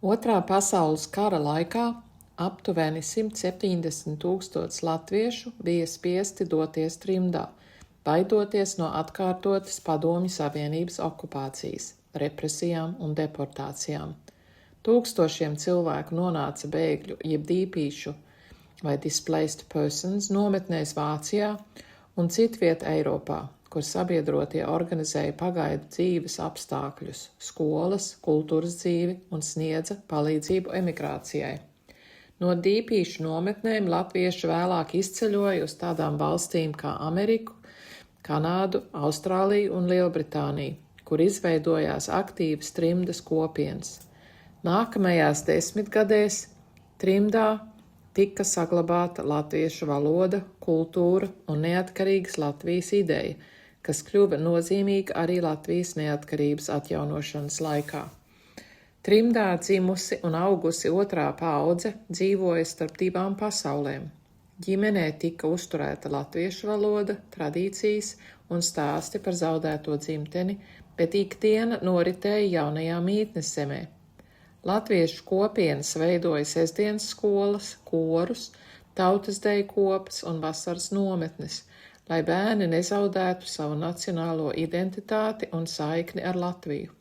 Otrā pasaules kara laikā aptuveni 170 000 latviešu bija spiesti doties trimdā, baidoties no atkārtotas Padomju Savienības okupācijas, represijām un deportācijām. Tūkstošiem cilvēku nonāca bēgļu jeb dīpīšu vai displaced persons nometnēs Vācijā un citviet Eiropā, kur sabiedrotie organizēja pagaidu dzīves apstākļus, skolas, kultūras dzīvi un sniedza palīdzību emigrācijai. No dīpīšu nometnēm latvieši vēlāk izceļoja uz tādām valstīm kā Ameriku, Kanādu, Austrāliju un Lielbritāniju, kur izveidojās aktīvas trimdas kopienas. Nākamajās 10 gadēs trimdā tika saglabāta latviešu valoda, kultūra un neatkarīgas Latvijas ideja, kas kļuva nozīmīga arī Latvijas neatkarības atjaunošanas laikā. Trimdā dzimusi un augusi otrā paudze dzīvoja starp divām pasaulēm. Ģimenē tika uzturēta latviešu valoda, tradīcijas un stāsti par zaudēto dzimteni, bet ikdiena noritēja jaunajā mītnes zemē. Latviešu kopienas veidoja sestdienas skolas, korus, tautasdeju kopas un vasaras nometnes, lai bērni nezaudētu savu nacionālo identitāti un saikni ar Latviju.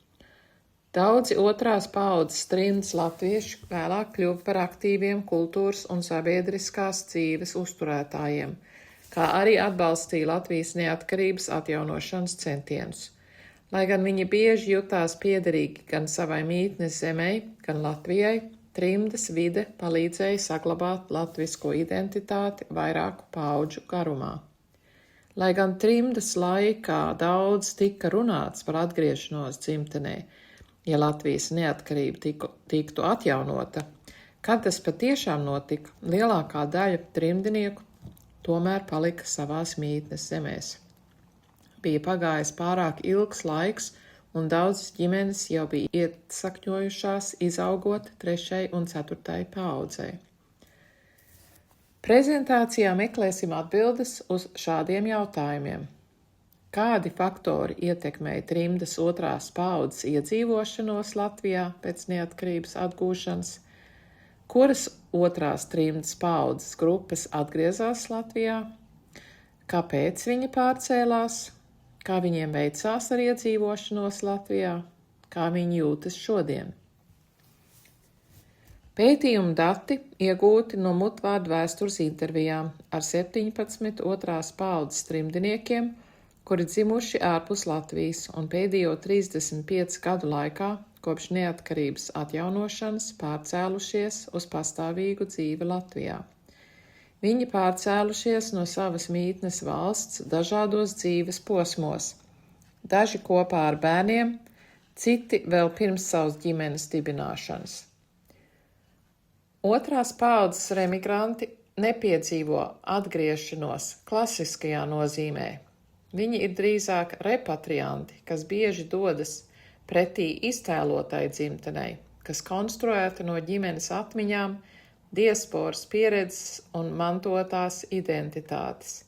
Daudzi otrās paaudzes trimdas latvieši vēlāk kļuva par aktīviem kultūras un sabiedriskās dzīves uzturētājiem, kā arī atbalstīja Latvijas neatkarības atjaunošanas centienus. Lai gan viņi bieži jutās piederīgi gan savai mītnes zemei, gan Latvijai, trimdas vide palīdzēja saglabāt latvisko identitāti vairāku paudžu garumā. Lai gan trimdas laikā daudz tika runāts par atgriešanos dzimtenē, ja Latvijas neatkarība tiktu atjaunota, kad tas patiešām notika, lielākā daļa trimdinieku tomēr palika savās mītnes zemēs. Bija pagājis pārāk ilgs laiks, un daudzas ģimenes jau bija iesakņojušās, izaugot 3. un 4. paaudzei. Prezentācijā meklēsim atbildes uz šādiem jautājumiem. Kādi faktori ietekmēja trimdas otrās paaudzes iedzīvošanos Latvijā pēc neatkarības atgūšanas? Kuras otrās trimdas paaudzes grupas atgriezās Latvijā? Kāpēc viņi pārcēlās? Kā viņiem veicās ar iedzīvošanos Latvijā? Kā viņi jūtas šodien? Pētījuma dati iegūti no mutvārdu vēstures intervijām ar 17 otrās paaudzes trimdiniekiem, kuri dzimuši ārpus Latvijas un pēdējo 35 gadu laikā kopš neatkarības atjaunošanas pārcēlušies uz pastāvīgu dzīvi Latvijā. Viņi pārcēlušies no savas mītnes valsts dažādos dzīves posmos, daži kopā ar bērniem, citi vēl pirms savas ģimenes dibināšanas. Otrās paaudzes remigranti nepiedzīvo atgriešanos klasiskajā nozīmē. Viņi ir drīzāk repatrianti, kas bieži dodas pretī iztēlotai dzimtenei, kas konstruēta no ģimenes atmiņām, diasporas pieredzes un mantotās identitātes.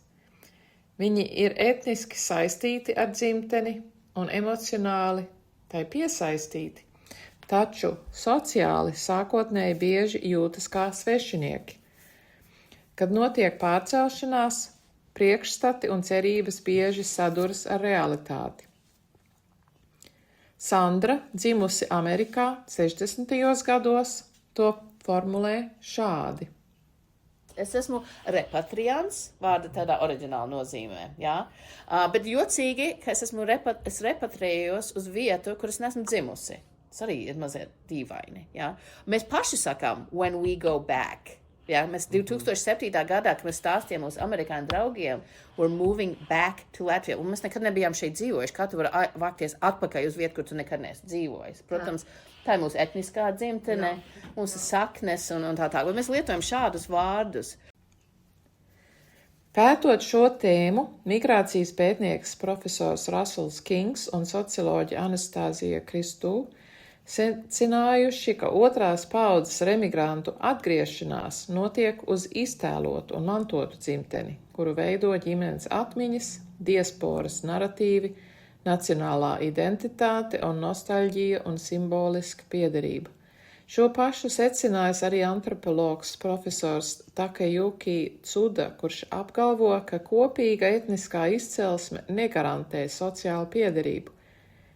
Viņi ir etniski saistīti ar dzimteni un emocionāli tai piesaistīti, taču sociāli sākotnēji bieži jūtas kā svešinieki. Kad notiek pārcelšanās, priekšstati un cerības bieži saduras ar realitāti. Sandra, dzimusi Amerikā 60. gados, to formulē šādi. Es esmu repatriants, vārda tādā oriģināla nozīmē, jā? Bet jocīgi, ka es repatriējos uz vietu, kur es neesmu dzimusi. Tas arī ir mazliet dīvaini, jā? Mēs paši sakām, when we go back. Jā, mēs 2007. gadā, kad mēs stāstījām mūsu amerikāņu draugiem, we're moving back to Latvia, un mēs nekad nebijām šeit dzīvojuši, kā tu vari vākties atpakaļ uz vietu, kur tu nekad neesi dzīvojis. Protams, tā ir mūsu etniskā dzimtene, mūsu saknes un tā. Bet mēs lietojam šādus vārdus. Pētot šo tēmu, migrācijas pētnieks profesors Russells Kings un socioloģe Anastāzija Kristū secinājuši, ka otrās paaudzes remigrantu atgriešanās notiek uz iztēlotu un mantotu dzimteni, kuru veido ģimenes atmiņas, diasporas naratīvi, nacionālā identitāte un nostalģija un simboliska piederība. Šo pašu secinājis arī antropologs profesors Takeyuki Tsuda, kurš apgalvo, ka kopīga etniskā izcelsme negarantē sociālu piederību.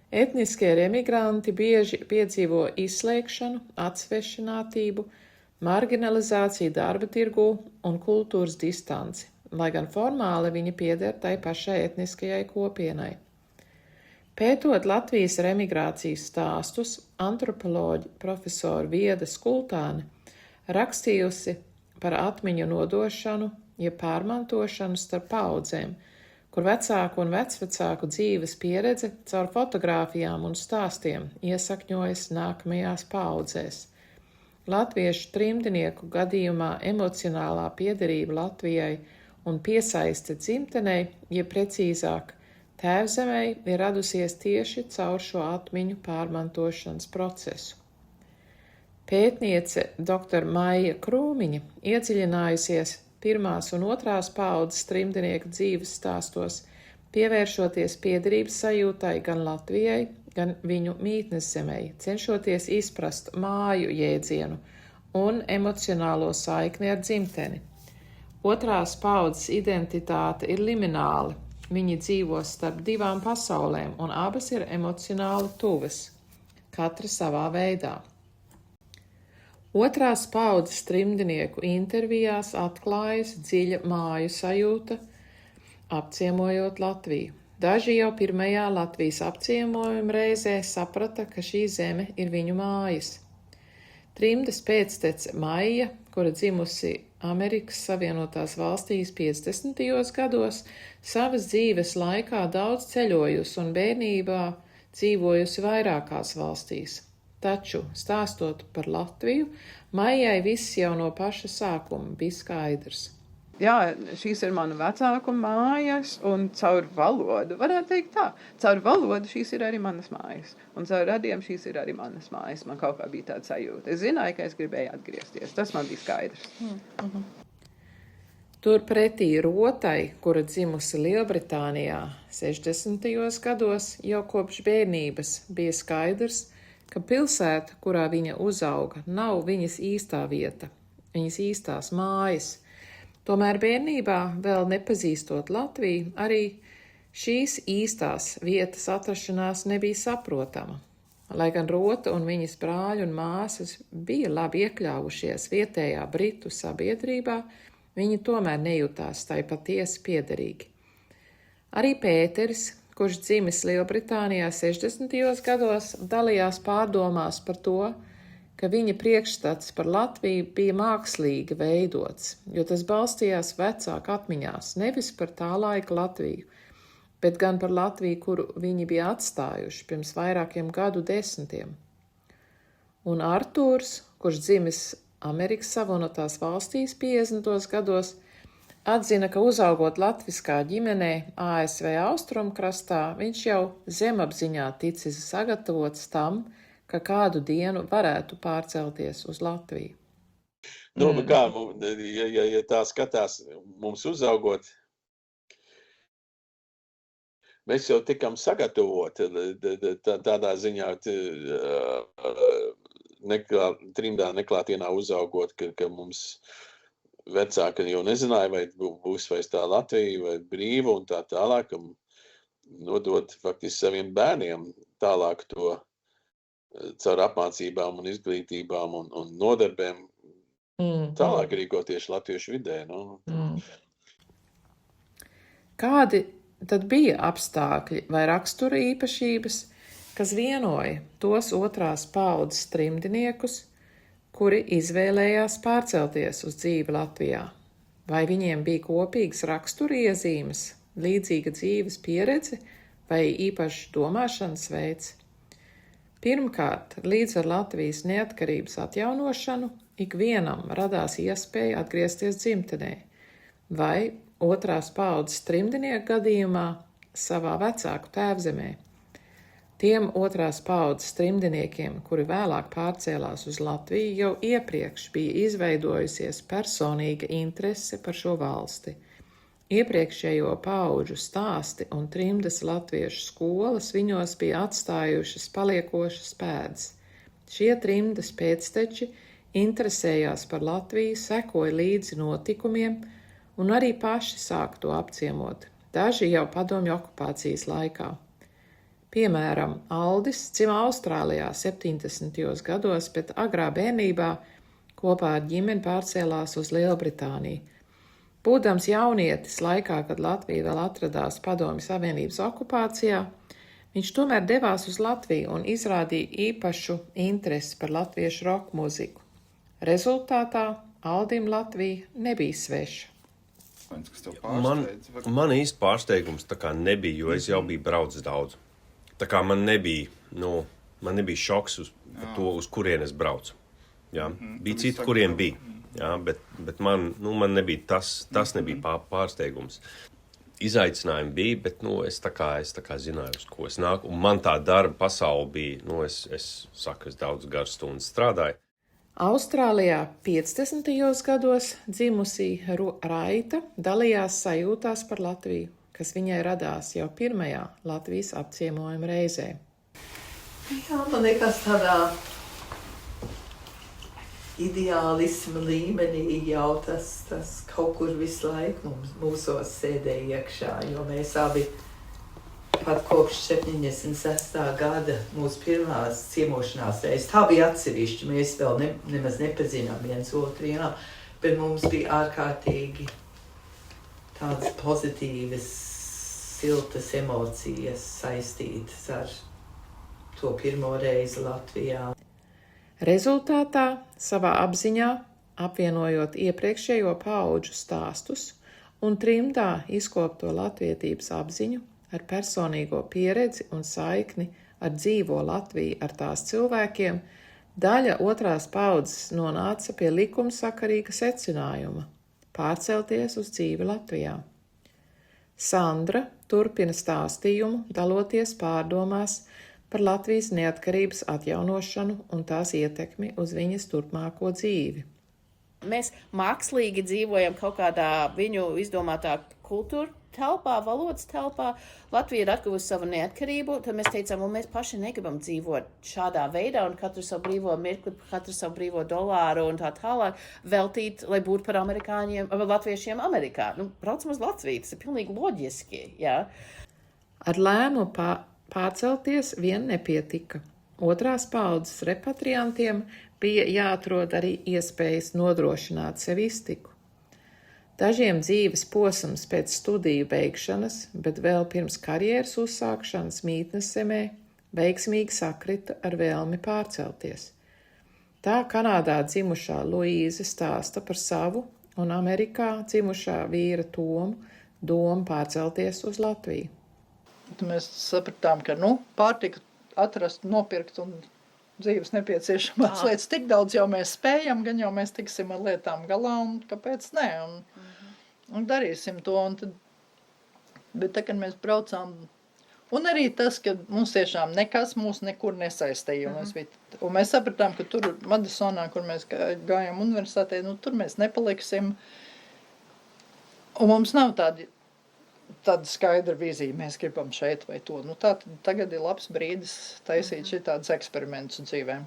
Etniskie remigranti bieži piedzīvo izslēgšanu, atsvešinātību, marginalizāciju darba tirgū un kultūras distanci, lai gan formāli viņi pieder tai pašai etniskajai kopienai. Pētot Latvijas remigrācijas stāstus, antropoloģi profesori Vieda Skultāne rakstījusi par atmiņu nodošanu, jeb pārmantošanu starp paudzēm, kur vecāku un vecvecāku dzīves pieredze caur fotogrāfijām un stāstiem iesakņojas nākamajās paudzēs. Latviešu trimdnieku gadījumā emocionālā piederība Latvijai un piesaiste dzimtenei, jeb precīzāk, Tēvzemei ir radusies tieši caur šo atmiņu pārmantošanas procesu. Pētniece dr. Maija Krūmiņa iedziļinājusies pirmās un otrās paudzes trimdnieku dzīves stāstos, pievēršoties piederības sajūtai gan Latvijai, gan viņu mītnes zemei, cenšoties izprast māju jēdzienu un emocionālo saikni ar dzimteni. Otrās paudzes identitāte ir limināla. Viņi dzīvo starp divām pasaulēm, un abas ir emocionāli tuvas, katra savā veidā. Otrās paudzes trimdnieku intervijās atklājas dziļa māju sajūta, apciemojot Latviju. Daži jau pirmajā Latvijas apciemojuma reizē saprata, ka šī zeme ir viņu mājas. Trimdas pēctece Maija, kura dzimusi Amerikas Savienotās valstīs 50. gados, savas dzīves laikā daudz ceļojusi un bērnībā dzīvojusi vairākās valstīs. Taču, stāstot par Latviju, Maijai viss jau no paša sākuma bija skaidrs. Jā, šīs ir mana vecāku mājas, un caur valodu, varētu teikt tā, caur valodu šīs ir arī manas mājas, un caur radiem šīs ir arī manas mājas. Man kaut kā bija tāda sajūta. Es zināju, ka es gribēju atgriezties. Tas man bija skaidrs. Turpretī Rotai, kura dzimusi Lielbritānijā 60. gados, jau kopš bērnības bija skaidrs, ka pilsēta, kurā viņa uzauga, nav viņas īstā vieta, viņas īstās mājas. Tomēr bērnībā, vēl nepazīstot Latviju, arī šīs īstās vietas atrašanās nebija saprotama. Lai gan Rota un viņas brāļi un māsas bija labi iekļāvušies vietējā britu sabiedrībā, viņi tomēr nejūtās tai patiesi piederīgi. Arī Pēteris, kurš dzimis Lielbritānijā 60. gados, dalījās pārdomās par to, ka viņa priekšstats par Latviju bija mākslīgi veidots, jo tas balstījās vecāku atmiņās, nevis par tā laika Latviju, bet gan par Latviju, kuru viņi bija atstājuši pirms vairākiem gadu desmitiem. Un Artūrs, kurš dzimis Amerikas Savienotās valstīs 50. gados, atzina, ka uzaugot latviskā ģimenē ASV austrumkrastā, viņš jau zemapziņā ticis sagatavots tam, ka kādu dienu varētu pārcelties uz Latviju. Nu, kā, ja tā skatās, mums uzaugot, mēs jau tikam sagatavoti tādā ziņā, trimdā neklātienā uzaugot, ka mums vecāki jau nezināja, vai būs vairs tā Latvija vai brīva un tā tālāk, nodot faktiski saviem bērniem tālāk to caur apmācībām un izglītībām un nodarbēm tālāk rīkoties latviešu vidē. Nu. Kādi tad bija apstākļi vai rakstura īpašības, kas vienoja tos otrās paudzes trimdniekus, kuri izvēlējās pārcelties uz dzīvi Latvijā? Vai viņiem bija kopīgas rakstura iezīmes, līdzīga dzīves pieredze vai īpašs domāšanas veids? Pirmkārt, līdz ar Latvijas neatkarības atjaunošanu ikvienam radās iespēja atgriezties dzimtenē, vai otrās paudzes trimdnieku gadījumā savā vecāku tēvzemē. Tiem otrās paudzes trimdniekiem, kuri vēlāk pārcēlās uz Latviju, jau iepriekš bija izveidojusies personīga interese par šo valsti. Iepriekšējo paudžu stāsti un trimdas latviešu skolas viņos bija atstājušas paliekošas pēdas. Šie trimdas pēcteči interesējās par Latviju, sekoja līdzi notikumiem un arī paši sāk to apciemot, daži jau padomju okupācijas laikā. Piemēram, Aldis dzima Austrālijā 70. gados, bet agrā bērnībā kopā ar ģimeni pārcēlās uz Lielbritāniju. Būdams jaunietis laikā, kad Latvija vēl atradās Padomju Savienības okupācijā, viņš tomēr devās uz Latviju un izrādīja īpašu interesi par latviešu roka mūziku. Rezultātā Aldim Latvija nebija sveša. Man īsti pārsteigums tā kā nebija, jo es jau biju braucis daudz. Tā kā man nebija šoks par to, uz kurien es braucu. Jā, bija citi, kuriem bija. Jā, bet man nebija tas nebija pārsteigums. Izaicinājumi bija, bet es tā kā zināju, uz ko es nāku. Un man tā darba pasaule bija, es daudz garu stundas strādāju. Austrālijā 50. gados dzimusī Raita dalījās sajūtās par Latviju, kas viņai radās jau pirmajā Latvijas apciemojuma reizē. Jā, man liekas tādā ideālisma līmenī jau tas kaut kur visu laiku mūsos sēdēja iekšā, jo mēs abi pat kopš 76. gada mūsu pirmās ciemošanās reizes, tā bija atsevišķi, mēs vēl nemaz nepazinām viens otru, jā, bet mums bija ārkārtīgi tādas pozitīvas, siltas emocijas saistītas ar to pirmo reizi Latvijā. Rezultātā savā apziņā, apvienojot iepriekšējo paudžu stāstus un trimdā izkopto latvietības apziņu ar personīgo pieredzi un saikni ar dzīvo Latviju ar tās cilvēkiem, daļa otrās paudzes nonāca pie likumsakarīga secinājuma – pārcelties uz dzīvi Latvijā. Sandra turpina stāstījumu, daloties pārdomās par Latvijas neatkarības atjaunošanu un tās ietekmi uz viņas turpmāko dzīvi. Mēs mākslīgi dzīvojam kaut kādā viņu izdomātā kultūra telpā, valodas telpā. Latvija ir atguvusi savu neatkarību, tad mēs teicām, un mēs paši negribam dzīvot šādā veidā un katru savu brīvo mirkli, katru savu brīvo dolāru un tā tālāk veltīt, lai būtu par amerikāņiem, vai latviešiem Amerikā. Braucam uz Latviju, tas ir pilnīgi loģiski, jā. Ar lēmu pārcelties vien nepietika. Otrās paudzes repatriantiem bija jāatrod arī iespējas nodrošināt sev iztiku. Dažiem dzīves posms pēc studiju beigšanas, bet vēl pirms karjeras uzsākšanas mītnes zemē, veiksmīgi sakrita ar vēlmi pārcelties. Tā Kanādā dzimušā Luīze stāsta par savu un Amerikā dzimušā vīra Tomu domu pārcelties uz Latviju. Mēs sapratām, ka pārtika atrast, nopirkt un dzīves nepieciešamās lietas tik daudz jau mēs spējam, gan jau mēs tiksim ar lietām galā, un kāpēc ne, un darīsim to. Bet tā, kad mēs braucām, un arī tas, ka mums tiešām nekas mūs nekur nesaistīja, un mēs sapratām, ka tur Madisonā, kur mēs gājām universitātē, tur mēs nepaliksim, un mums nav tāda skaidra vīzija, mēs gribam šeit vai to. Tagad ir labs brīdis taisīt šitādus eksperimentus dzīvēm.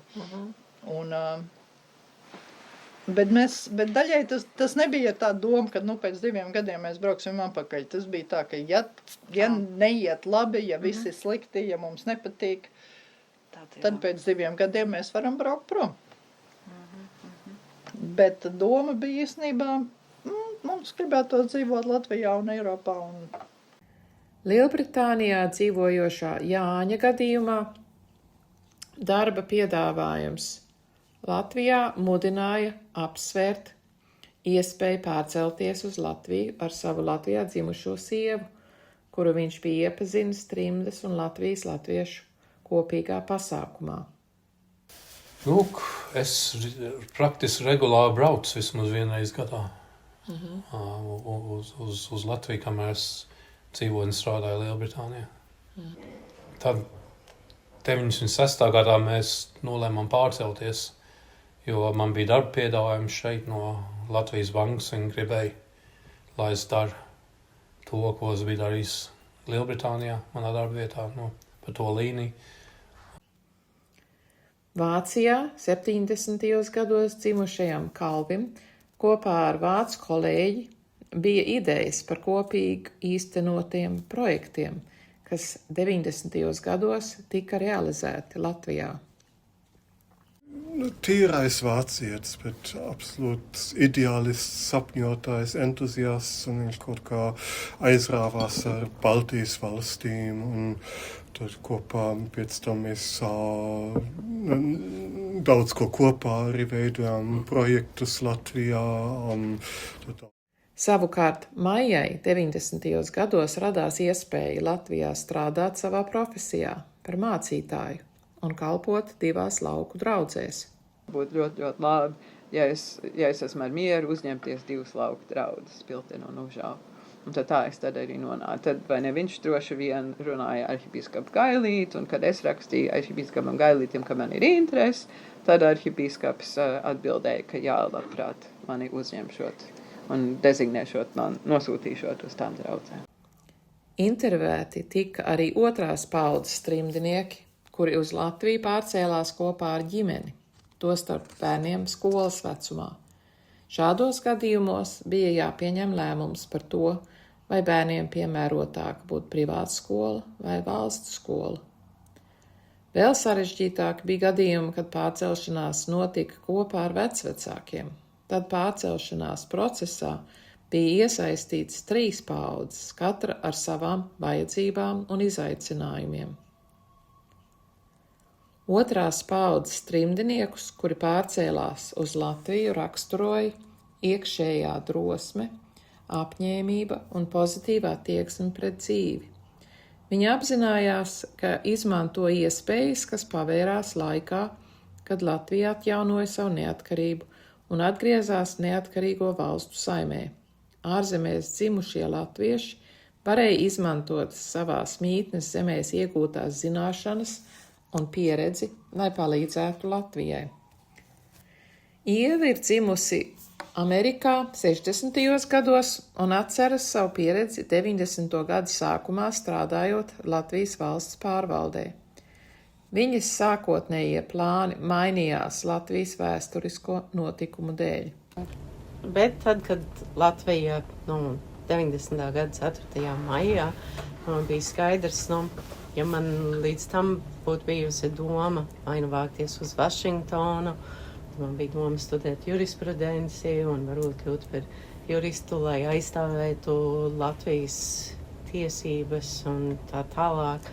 Bet daļai tas nebija tā doma, ka pēc 2 gadiem mēs brauksim atpakaļ. Tas bija tā, ka ja neiet labi, ja viss ir slikti, ja mums nepatīk, tad pēc 2 gadiem mēs varam braukt prom. Bet doma bija īstenībā, mums gribētu dzīvot Latvijā un Eiropā. Lielbritānijā dzīvojošā Jāņa gadījumā darba piedāvājums Latvijā mudināja apsvērt iespēju pārcelties uz Latviju ar savu Latvijā dzimušo sievu, kuru viņš bija iepazinis trimdas un Latvijas latviešu kopīgā pasākumā. Es praktiski regulāri braucu vismaz vienreiz gadā uz Latviju, kamēr es dzīvoju un strādāju Lielbritānijā. Tad 96. gadā mēs nolēmām pārcelties, jo man bija darba piedāvājums šeit no Latvijas bankas un gribēju, lai es daru to, ko es biju darījis Lielbritānijā, manā darba vietā, pa to līniju. Vācijā 70. gados dzimušajam Kalvim kopā ar vācu kolēģi bija idejas par kopīgi īstenotiem projektiem, kas 90. gados tika realizēti Latvijā. Tīrais vācietis, bet absolūts ideālists, sapņotājs, entuziasts, un viņš kaut kā aizrāvās ar Baltijas valstīm, un tad kopā pēc tam mēs daudz ko kopā arī veidojām projektus Latvijā. Savukārt Maijai 90. gados radās iespēja Latvijā strādāt savā profesijā par mācītāju un kalpot 2 lauku draudzēs. Būtu ļoti, ļoti labi, ja es esmu ar mieru uzņemties 2 lauku draudzes, Pilteni un Užāvu. Un tad tā es tad arī nonācu. Tad vai ne viņš droši vien runāja arhibīskapu Gailīti, un kad es rakstīju arhibīskapam Gailītim, ka man ir interesi, tad arhibīskaps atbildēja, ka jā, labprāt mani uzņemšot un dezignēšot, nosūtīšot uz tām draudzēm. Intervēti tika arī 2. paudzes trimdinieki, kuri uz Latviju pārcēlās kopā ar ģimeni, tostarp bērniem skolas vecumā. Šādos gadījumos bija jāpieņem lēmums par to, vai bērniem piemērotāk būtu privāta skola vai valsts skola. Vēl sarežģītāk bija gadījumi, kad pārcelšanās notika kopā ar vecvecākiem. Tad pārcelšanās procesā bija iesaistīts 3 paudzes, katra ar savām vajadzībām un izaicinājumiem. 2. paudzes trimdiniekus, kuri pārcēlās uz Latviju, raksturoja iekšējā drosme, apņēmība un pozitīvā attieksme pret dzīvi. Viņi apzinājās, ka izmanto iespējas, kas pavērās laikā, kad Latvija atjaunoja savu neatkarību un atgriezās neatkarīgo valstu saimē. Ārzemēs dzimušie latvieši varēja izmantot savās mītnes zemēs iegūtās zināšanas un pieredzi, lai palīdzētu Latvijai. Ieva ir dzimusi Amerikā 60. gados un atceras savu pieredzi 90. gadu sākumā strādājot Latvijas valsts pārvaldē. Viņas sākotnējie plāni mainījās Latvijas vēsturisko notikumu dēļ. Bet tad, kad Latvija 90. gada 4. maijā bija skaidrs, ja man līdz tam būtu bijusi doma vai nu vākties uz Vašingtonu, man bija doma studēt jurisprudenci un varbūt kļūt par juristu, lai aizstāvētu Latvijas tiesības un tā tālāk,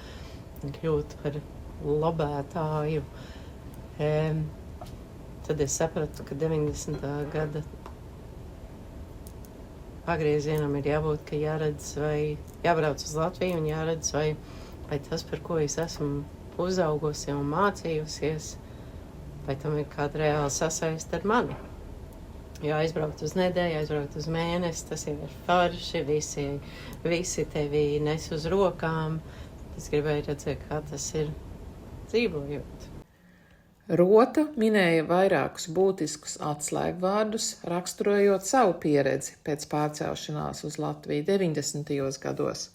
kļūt par lobētāju. Tad es sapratu, ka 90. gada pagriezienam ir jābūt, ka jāredz vai jābrauc uz Latviju un jāredz vai tas, par ko es esmu uzaugusi un mācījusies, vai tam ir kāda reāla sasaiste ar mani. Jo aizbraukt uz nedēļu, aizbraukt uz mēnesi, tas jau ir forši, visi tevi nes uz rokām. Es gribēju redzēt, kā tas ir dzīvojot. Rota minēja vairākus būtiskus atslēgvārdus, raksturojot savu pieredzi pēc pārcelšanās uz Latviju 90. gados.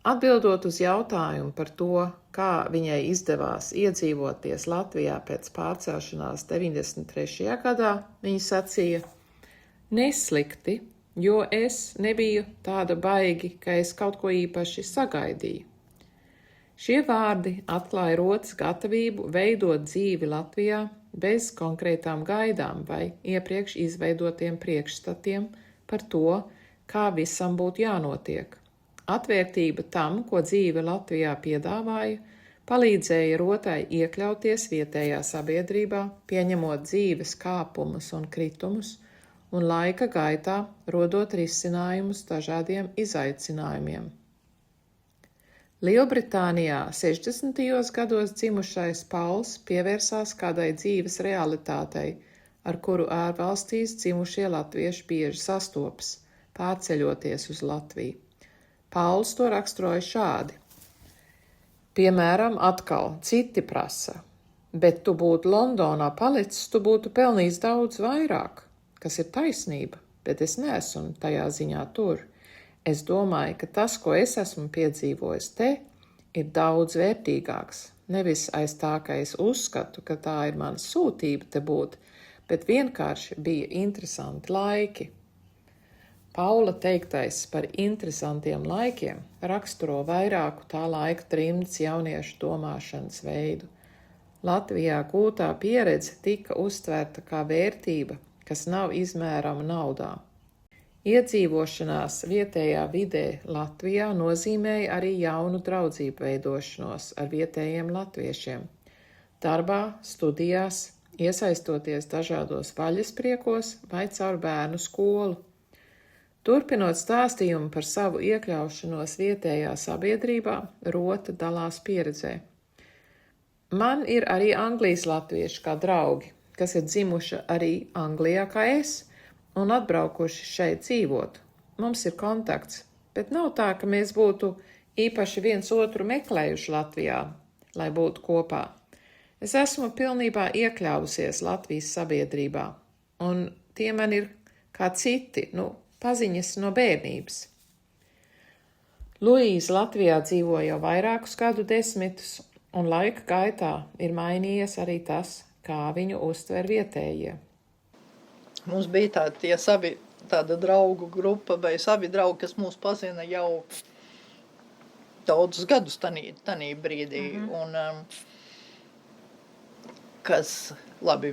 Atbildot uz jautājumu par to, kā viņai izdevās iedzīvoties Latvijā pēc pārcelšanās 93. gadā, viņa sacīja: neslikti, jo es nebiju tāda baigi, ka es kaut ko īpaši sagaidīju. Šie vārdi atklāja Rotas gatavību veidot dzīvi Latvijā bez konkrētām gaidām vai iepriekš izveidotiem priekšstatiem par to, kā visam būtu jānotiek. Atvērtība tam, ko dzīve Latvijā piedāvāja, palīdzēja Rotai iekļauties vietējā sabiedrībā, pieņemot dzīves kāpumus un kritumus, un laika gaitā rodot risinājumus dažādiem izaicinājumiem. Lielbritānijā 60. gados dzimušais Pauls pievērsās kādai dzīves realitātei, ar kuru ārvalstīs dzimušie latvieši bieži sastopas, pārceļoties uz Latviju. Pauls to raksturoja šādi. Piemēram, atkal citi prasa, bet tu būtu Londonā palicis, tu būtu pelnījis daudz vairāk, kas ir taisnība, bet es neesmu tajā ziņā tur. Es domāju, ka tas, ko es esmu piedzīvojis te, ir daudz vērtīgāks. nevis aiz tā, ka es uzskatu, ka tā ir mana sūtība te būt, bet vienkārši bija interesanti laiki. Paula teiktais par interesantiem laikiem raksturo vairāku tā laika trimdas jauniešu domāšanas veidu. Latvijā gūtā pieredze tika uztverta kā vērtība, kas nav izmērama naudā. Iedzīvošanās vietējā vidē Latvijā nozīmēja arī jaunu draudzību veidošanos ar vietējiem latviešiem. Darbā, studijās, iesaistoties dažādos vaļaspriekos vai caur bērnu skolu. Turpinot stāstījumu par savu iekļaušanos vietējā sabiedrībā, Rota dalās pieredzē. Man ir arī Anglijas latvieši kā draugi, kas ir dzimuši arī Anglijā kā es un atbraukuši šeit dzīvot. Mums ir kontakts, bet nav tā, ka mēs būtu īpaši viens otru meklējuši Latvijā, lai būtu kopā. Es esmu pilnībā iekļāvusies Latvijas sabiedrībā, un tie man ir kā citi, paziņas no bērnības. Luīza Latvijā dzīvo jau vairākus gadu desmitus, un laika gaitā ir mainījies arī tas, kā viņu uztver vietējie. Mums bija tāda draugu grupa vai savi draugi, kas mūs pazina jau daudzus gadus tanī brīdī. Un, kas, labi,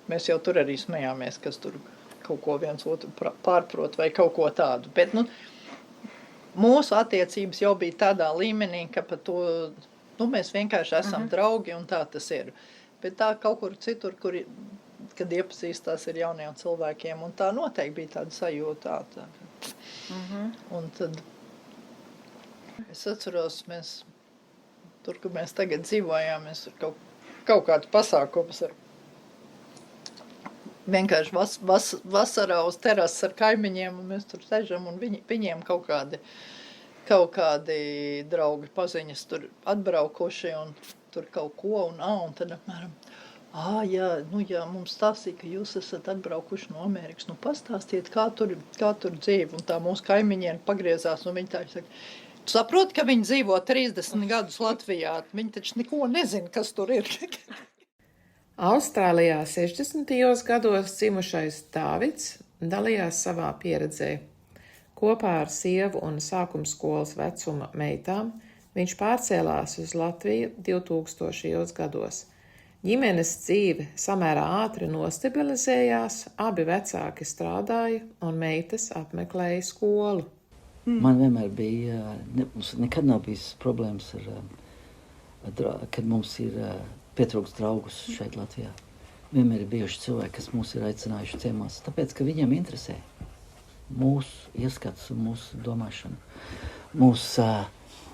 mēs jau tur arī smējāmies, kas tur kaut ko viens otru pārprot vai kaut ko tādu. Bet, mūsu attiecības jau bija tādā līmenī, ka par to, mēs vienkārši esam draugi un tā tas ir. Bet tā kaut kur citur, kad iepazīstās ar jauniem cilvēkiem, un tā noteikti bija tāda sajūta. Un tad es atceros, tur, kur mēs tagad dzīvojām, mēs tur kaut kādu pasākumu vienkārši vasarā uz terases ar kaimiņiem, un mēs tur sežam, un viņiem kaut kādi draugi paziņas tur atbraukuši, un tur kaut ko, un tad apmēram, jā, mums stāstīja, ka jūs esat atbraukuši no Amerikas, pastāstiet, kā tur dzīve, un tā mūsu kaimiņieni pagriezās, un viņi tā saka, tu saproti, ka viņi dzīvo 30 gadus Latvijā, viņi taču neko nezina, kas tur ir. Austrālijā 60. gados dzimušais Dāvids dalījās savā pieredzē. Kopā ar sievu un sākumskolas vecuma meitām viņš pārcēlās uz Latviju 2000. gados. Ģimenes dzīve samērā ātri nostabilizējās, abi vecāki strādāja un meitas apmeklēja skolu. Man vienmēr bija, mums nekad nav bijis problēmas kad mums ir pietrūkst draugus šeit Latvijā. Vienmēr ir bijuši cilvēki, kas mūs ir aicinājuši ciemos, tāpēc, ka viņiem interesē mūsu ieskats un mūsu domāšana, mūsu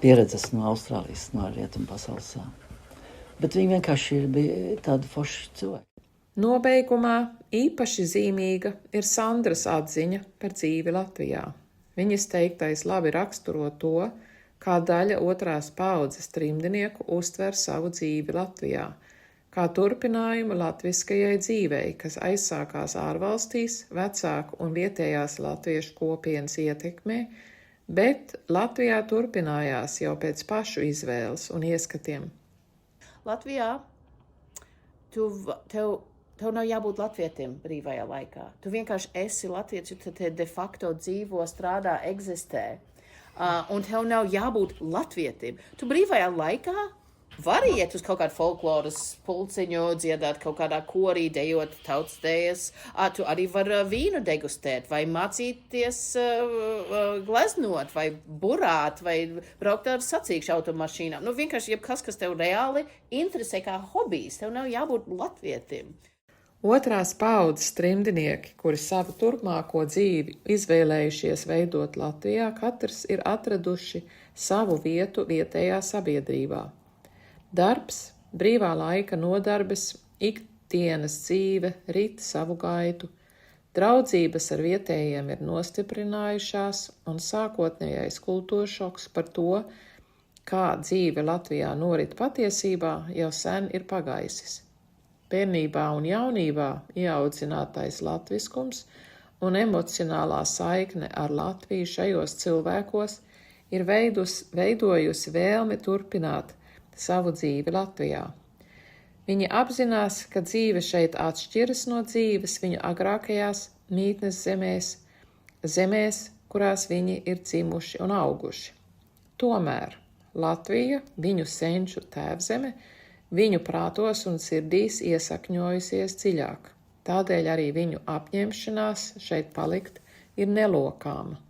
pieredzes no Austrālijas, no rietumu pasaules. Bet viņi vienkārši bija tādi forši cilvēki. Nobeigumā īpaši zīmīga ir Sandras atziņa par dzīvi Latvijā. Viņas teiktais labi raksturo to, kā daļa otrās paaudzes trimdnieku uztver savu dzīvi Latvijā, kā turpinājumu latviskajai dzīvei, kas aizsākās ārvalstīs, vecāku un vietējās latviešu kopienas ietekmē, bet Latvijā turpinājās jau pēc pašu izvēles un ieskatiem. Latvijā tev nav jābūt latvietim brīvajā laikā. Tu vienkārši esi latvietis, tu te de facto dzīvo, strādā, eksistē. Un tev nav jābūt latvietim. Tu brīvajā laikā vari iet uz kaut kādu folkloras pulciņu, dziedāt kaut kādā korī, dejot tautas dejas. Tu arī vari vīnu degustēt, vai mācīties gleznot, vai burāt, vai braukt ar sacīkšu automašīnām. Vienkārši jebkas, kas tev reāli interesē kā hobijs. Tev nav jābūt latvietim. Otrās paaudzes trimdnieki, kuri savu turpmāko dzīvi izvēlējušies veidot Latvijā, katrs ir atraduši savu vietu vietējā sabiedrībā. Darbs, brīvā laika nodarbes, ikdienas dzīve rit savu gaitu. Draudzības ar vietējiem ir nostiprinājušās, un sākotnējais kultūršoks par to, kā dzīve Latvijā norit patiesībā, jau sen ir pagaisis. Bērnībā un jaunībā ieaudzinātais latviskums un emocionālā saikne ar Latviju šajos cilvēkos ir veidojusi vēlmi turpināt savu dzīvi Latvijā. Viņi apzinās, ka dzīve šeit atšķiras no dzīves viņu agrākajās mītnes zemēs, kurās viņi ir dzimuši un auguši. Tomēr Latvija, viņu senču tēvzeme, viņu prātos un sirdīs iesakņojusies dziļāk. Tādēļ arī viņu apņemšanās šeit palikt ir nelokāma.